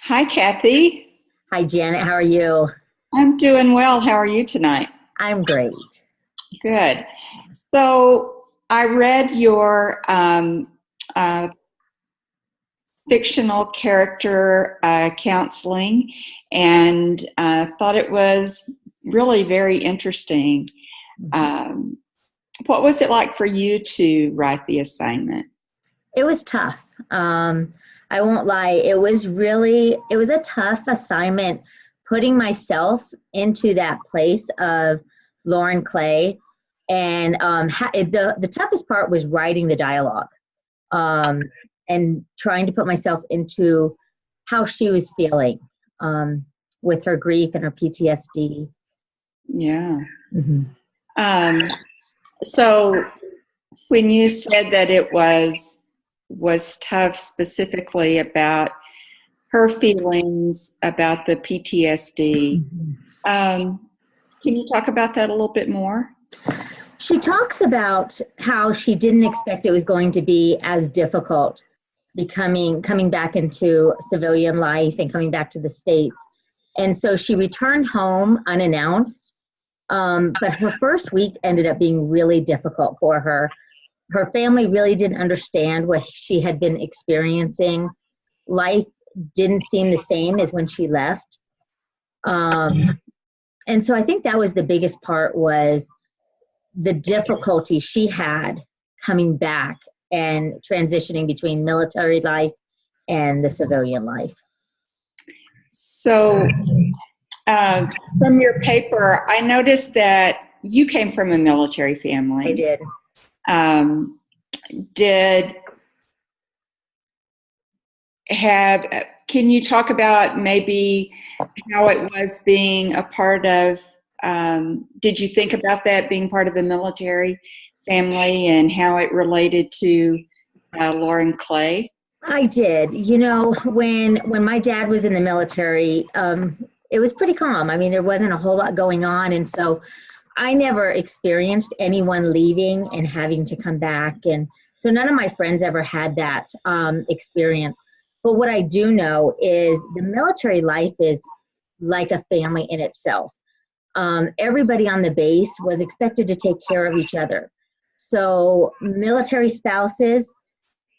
Hi, Kathy. Hi, Janet. How are you? I'm doing well. How are you tonight? I'm great. Good. So I read your uh, fictional character counseling and thought it was really very interesting. Um, what was it like for you to write the assignment? It was tough. I won't lie. It was a tough assignment putting myself into that place of Lauren Clay. And the toughest part was writing the dialogue um, and trying to put myself into how she was feeling with her grief and her PTSD. Yeah. Mm-hmm. Um, so when you said that it was tough specifically about her feelings about the PTSD, can you talk about that a little bit more? She talks about how she didn't expect it was going to be as difficult coming back into civilian life and coming back to the States. And so she returned home unannounced. But her first week ended up being really difficult for her. Her family really didn't understand what she had been experiencing. Life didn't seem the same as when she left. And so I think that was the biggest part, was the difficulty she had coming back and transitioning between military life and the civilian life. So, from your paper, I noticed that you came from a military family. I did. Um, did have, can you talk about maybe how it was being a part of, did you think about that being part of the military family and how it related to Lauren Clay? I did. You know, when my dad was in the military, it was pretty calm. I mean, there wasn't a whole lot going on, and so I never experienced anyone leaving and having to come back, and so none of my friends ever had that experience. But what I do know is the military life is like a family in itself. Everybody on the base was expected to take care of each other. So military spouses,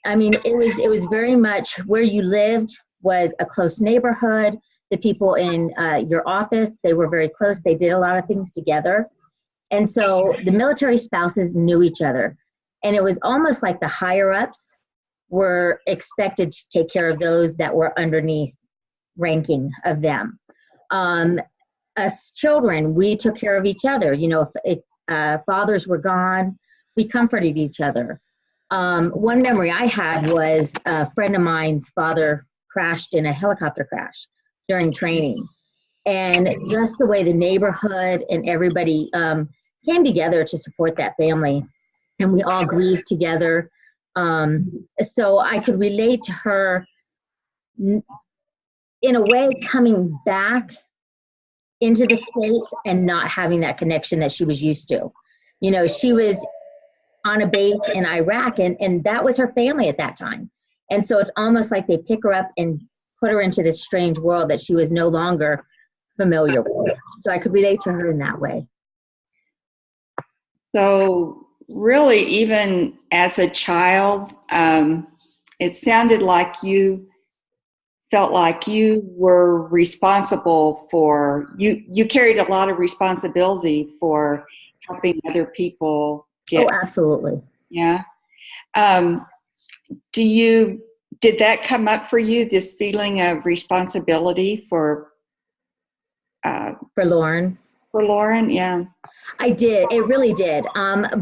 I mean, it was very much where you lived was a close neighborhood. The people in your office, they were very close. They did a lot of things together. And so the military spouses knew each other. And it was almost like the higher ups were expected to take care of those that were underneath ranking of them. Us children, we took care of each other. You know, if fathers were gone, we comforted each other. One memory I had was a friend of mine's father crashed in a helicopter crash during training. And just the way the neighborhood and everybody came together to support that family. And we all grieved together. So I could relate to her in a way coming back into the States and not having that connection that she was used to. You know, she was on a base in Iraq, and that was her family at that time. And so it's almost like they pick her up and put her into this strange world that she was no longer familiar with. So I could relate to her in that way. So really, even as a child, it sounded like you felt like you were responsible for, you carried a lot of responsibility for helping other people get. Oh, absolutely. Yeah. Did that come up for you, this feeling of responsibility for Lauren? For Lauren, yeah. I did. It really did.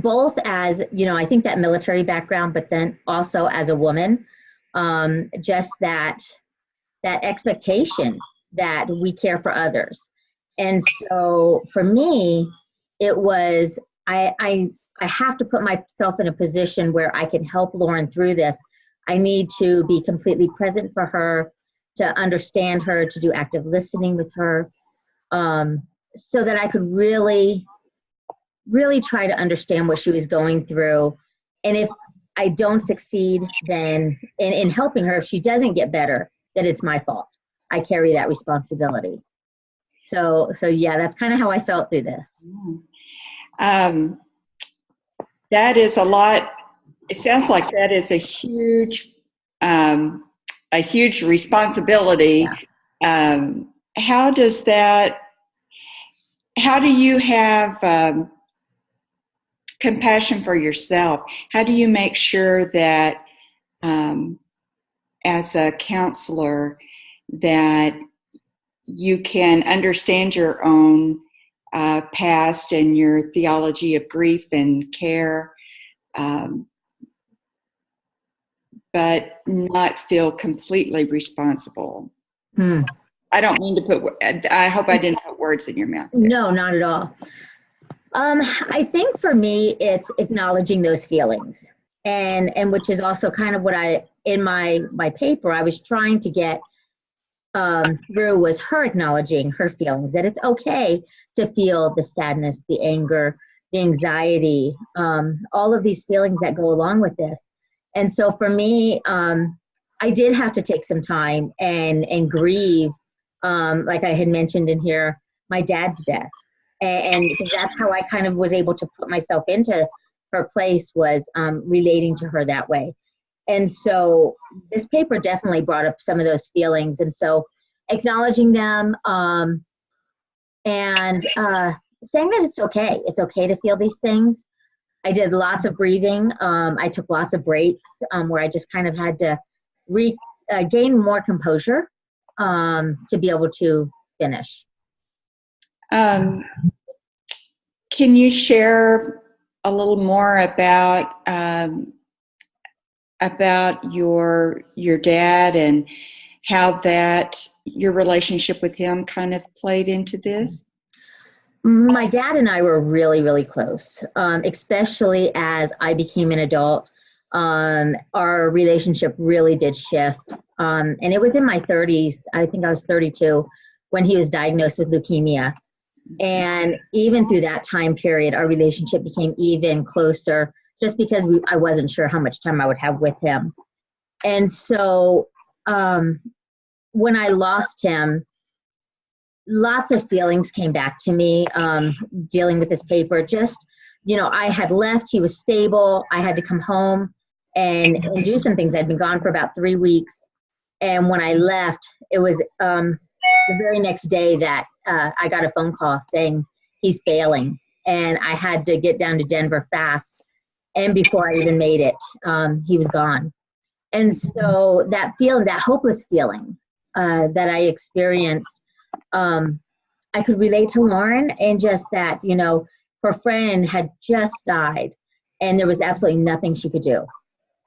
Both as, you know, I think that military background, but then also as a woman, just that expectation that we care for others. And so for me, it was, I have to put myself in a position where I can help Lauren through this. I need to be completely present for her, to understand her, to do active listening with her, so that I could really try to understand what she was going through. And if I don't succeed, then in helping her, if she doesn't get better, then it's my fault. I carry that responsibility. So yeah, that's kind of how I felt through this. That is a lot. It sounds like that is a huge responsibility. Yeah. How does that? How do you have compassion for yourself? How do you make sure that, as a counselor, that you can understand your own past and your theology of grief and care, but not feel completely responsible? I don't mean to I hope I didn't put words in your mouth there. No, not at all. I think for me, it's acknowledging those feelings, and which is also kind of what in my paper, I was trying to get through, was her acknowledging her feelings, that it's okay to feel the sadness, the anger, the anxiety, all of these feelings that go along with this. And so for me, I did have to take some time and grieve, like I had mentioned in here, my dad's death. And that's how I kind of was able to put myself into her place, was relating to her that way. And so this paper definitely brought up some of those feelings. And so acknowledging them, and saying that it's okay. It's okay to feel these things. I did lots of breathing. I took lots of breaks where I just kind of had to gain more composure to be able to finish. Can you share a little more about your dad and how that your relationship with him kind of played into this? My dad and I were really, really close, especially as I became an adult. Our relationship really did shift. And it was in my 30s, I think I was 32, when he was diagnosed with leukemia. And even through that time period, our relationship became even closer, just because I wasn't sure how much time I would have with him. And so when I lost him, lots of feelings came back to me, dealing with this paper. Just, I had left, he was stable. I had to come home and do some things. I'd been gone for about 3 weeks. And when I left, it was the very next day that I got a phone call saying he's failing. And I had to get down to Denver fast. And before I even made it, he was gone. And so that feeling, that hopeless feeling that I experienced, I could relate to Lauren, and just that, her friend had just died and there was absolutely nothing she could do.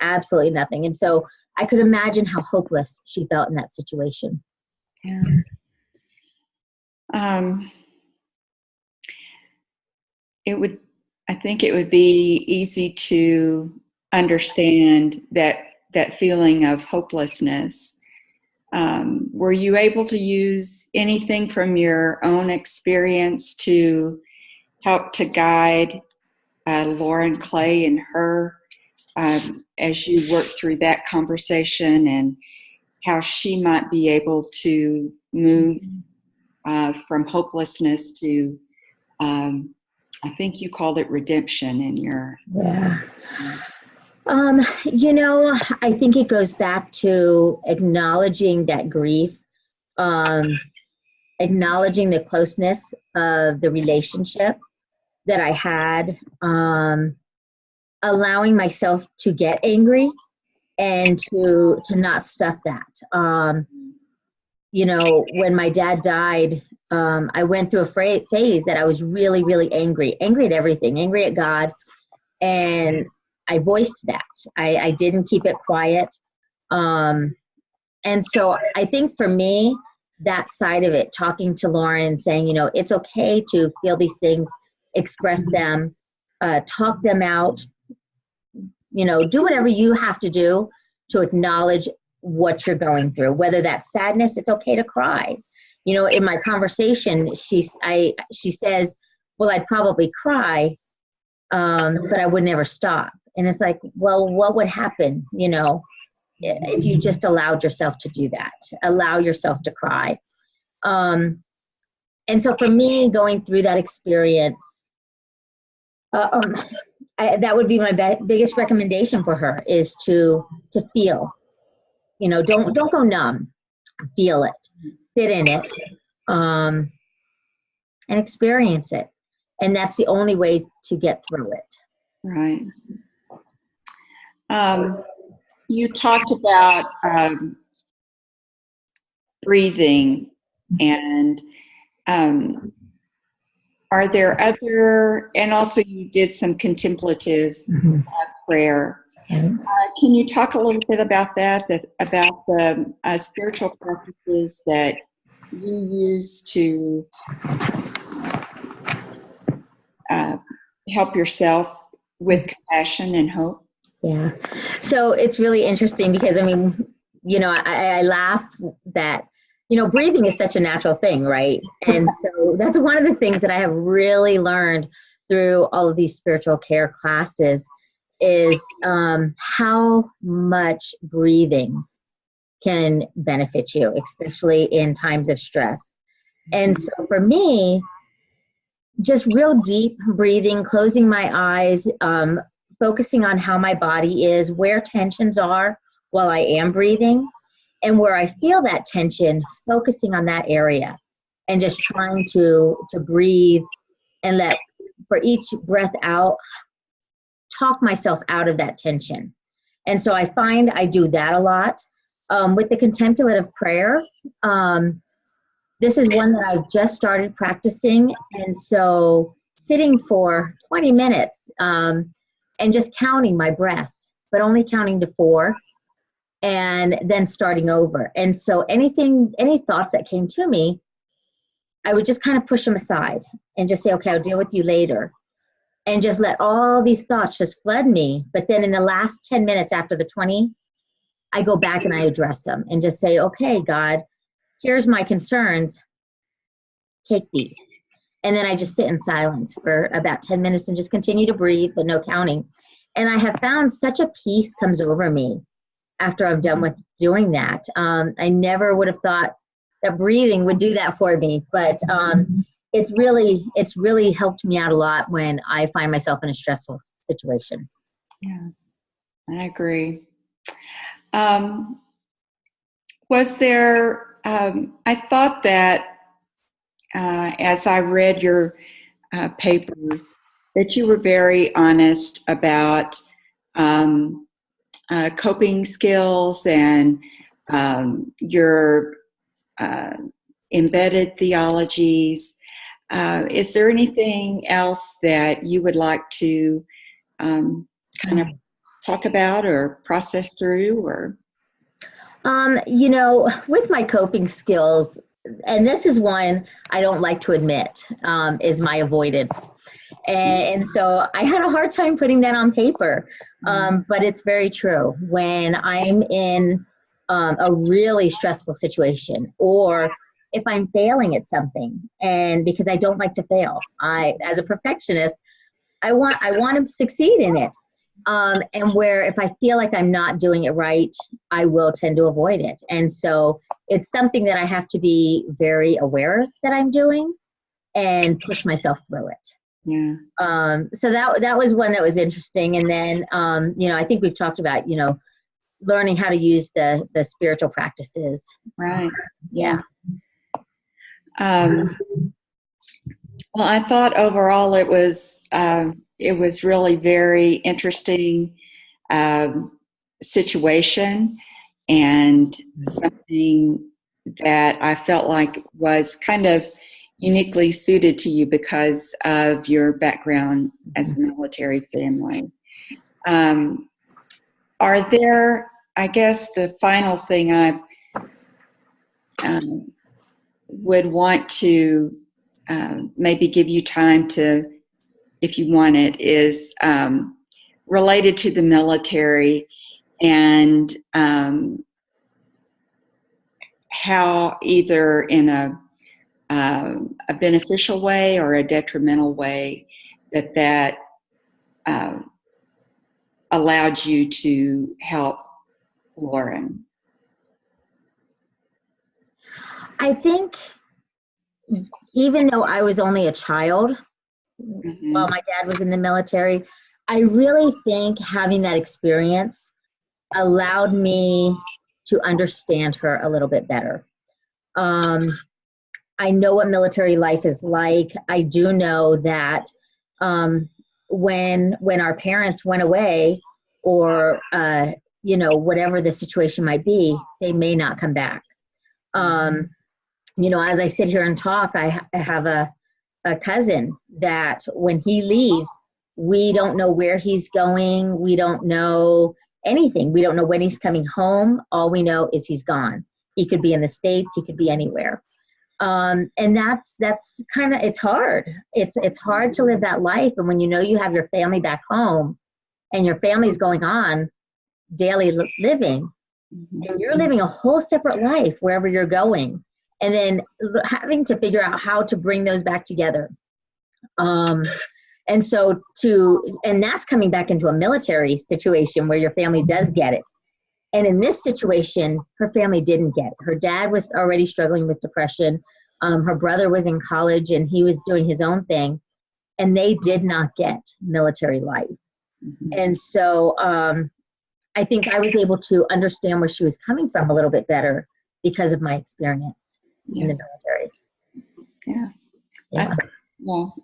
Absolutely nothing. And so I could imagine how hopeless she felt in that situation. Yeah. I think it would be easy to understand that feeling of hopelessness. Were you able to use anything from your own experience to help to guide Lauren Clay and her as you worked through that conversation, and how she might be able to move from hopelessness to, I think you called it redemption in your... Yeah. I think it goes back to acknowledging that grief, acknowledging the closeness of the relationship that I had, allowing myself to get angry and to not stuff that. When my dad died, I went through a phase that I was really, really angry at everything, angry at God. And I voiced that. I didn't keep it quiet. And so I think for me, that side of it, talking to Lauren and saying, it's okay to feel these things, express them, talk them out, do whatever you have to do to acknowledge what you're going through. Whether that's sadness, it's okay to cry. In my conversation, she says, well, I'd probably cry, but I would never stop. And it's like, well, what would happen, if you just allowed yourself to do that, allow yourself to cry. And so for me, going through that experience, that would be my biggest recommendation for her, is to feel. You know, don't go numb. Feel it, sit in it, and experience it. And that's the only way to get through it. Right. You talked about breathing, and are there other, and also you did some contemplative prayer. Okay. Can you talk a little bit about that about the spiritual practices that you use to help yourself with compassion and hope? Yeah. So it's really interesting because, I mean, you know, I laugh that, you know, breathing is such a natural thing, right? And so that's one of the things that I have really learned through all of these spiritual care classes is how much breathing can benefit you, especially in times of stress. And so for me, just real deep breathing, closing my eyes, focusing on how my body is, where tensions are while I am breathing, and where I feel that tension, focusing on that area and just trying to breathe and let, for each breath out, talk myself out of that tension. And so I find I do that a lot. With the contemplative prayer, this is one that I've just started practicing. And so sitting for 20 minutes and just counting my breaths, but only counting to 4, and then starting over. And so any thoughts that came to me, I would just kind of push them aside and just say, okay, I'll deal with you later. And just let all these thoughts just flood me. But then in the last 10 minutes after the 20, I go back and I address them and just say, okay, God, here's my concerns. Take these. And then I just sit in silence for about 10 minutes and just continue to breathe, but no counting. And I have found such a peace comes over me after I'm done with doing that. I never would have thought that breathing would do that for me, but it's really helped me out a lot when I find myself in a stressful situation. Yeah, I agree. Was there, I thought that as I read your paper, that you were very honest about coping skills and your embedded theologies. Is there anything else that you would like to kind of talk about or process through? Or you know, with my coping skills, and this is one I don't like to admit, is my avoidance. And so I had a hard time putting that on paper, but it's very true. When I'm in a really stressful situation, or if I'm failing at something, and because I don't like to fail, as a perfectionist, I want to succeed in it. And where if I feel like I'm not doing it right, I will tend to avoid it. And so it's something that I have to be very aware that I'm doing and push myself through it. yeah, So that was one that was interesting. And then, you know, I think we've talked about, you know, learning how to use the spiritual practices. right. Yeah. Well, I thought overall it was really very interesting situation, and something that I felt like was kind of uniquely suited to you because of your background as a military family. Are there, I guess the final thing I would want to maybe give you time to, if you want it, is related to the military and how either in a beneficial way or a detrimental way that allowed you to help Lauren? I think even though I was only a child while my dad was in the military, I really think having that experience allowed me to understand her a little bit better. I know what military life is like. I do know that when our parents went away, or whatever the situation might be, they may not come back. As I sit here and talk, I have a cousin that when he leaves, we don't know where he's going. We don't know anything. We don't know when he's coming home. All we know is he's gone. He could be in the States. He could be anywhere. And that's kind of, it's hard. It's hard to live that life. And when you have your family back home and your family's going on daily living, and you're living a whole separate life wherever you're going, and then having to figure out how to bring those back together. And that's coming back into a military situation where your family does get it. And in this situation, her family didn't get it. Her dad was already struggling with depression. Her brother was in college and he was doing his own thing, and they did not get military life. And so I think I was able to understand where she was coming from a little bit better because of my experience in the military.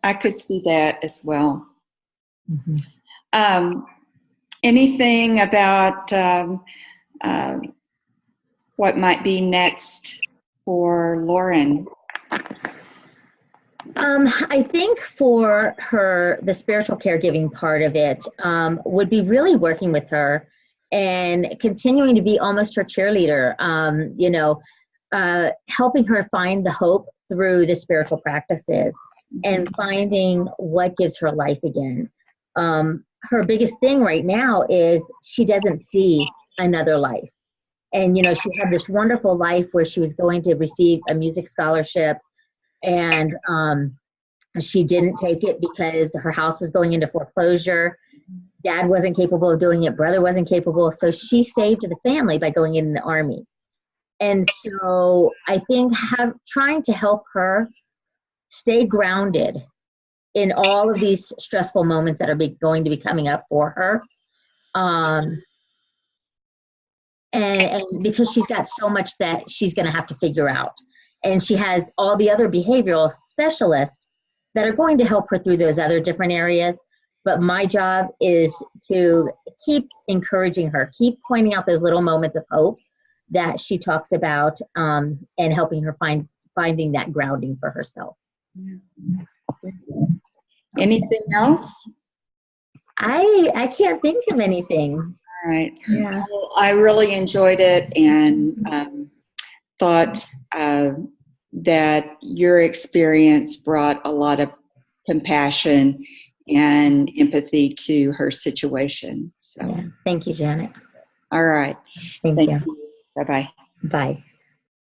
I could see that as well. Anything about what might be next for Lauren? I think for her, the spiritual caregiving part of it would be really working with her and continuing to be almost her cheerleader, helping her find the hope through the spiritual practices and finding what gives her life again. Her biggest thing right now is she doesn't see another life. And, she had this wonderful life where she was going to receive a music scholarship, and she didn't take it because her house was going into foreclosure. Dad wasn't capable of doing it. Brother wasn't capable. So she saved the family by going in the Army. And so I think trying to help her stay grounded in all of these stressful moments that are going to be coming up for her. And because she's got so much that she's going to have to figure out. And she has all the other behavioral specialists that are going to help her through those other different areas. But my job is to keep encouraging her, keep pointing out those little moments of hope that she talks about, and helping her finding that grounding for herself. Anything else? I can't think of anything. All right. Yeah. Well, I really enjoyed it and thought that your experience brought a lot of compassion and empathy to her situation. So, yeah. Thank you, Janet. All right. Thank you. Bye-bye. Bye.